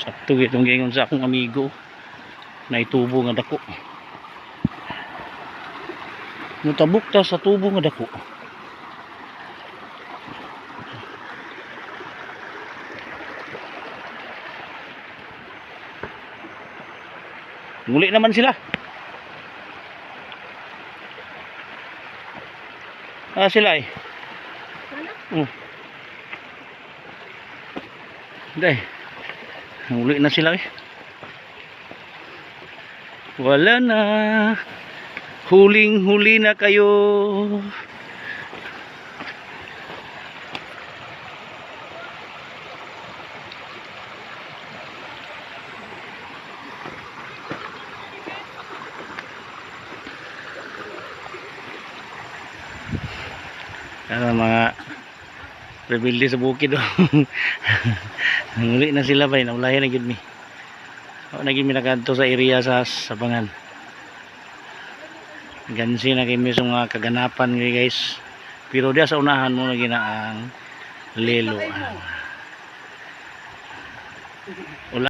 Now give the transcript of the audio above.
Sakto itong gingon sa akong amigo na itubo nga dako. Mutabok ta sa tubo nga dako. Nguli naman sila. Sila eh. Day. Nguli na sila eh. Wala na. Huling-huli na kayo. Ano mga rebelde sa bukid oh. Nguli na sila ba, naulayan na gid mi. Naging minakanto sa area sa Sabangan. Gansi na kami sa mga kaganapan guys. Pero dia sa unahan mo na ginaang lelo.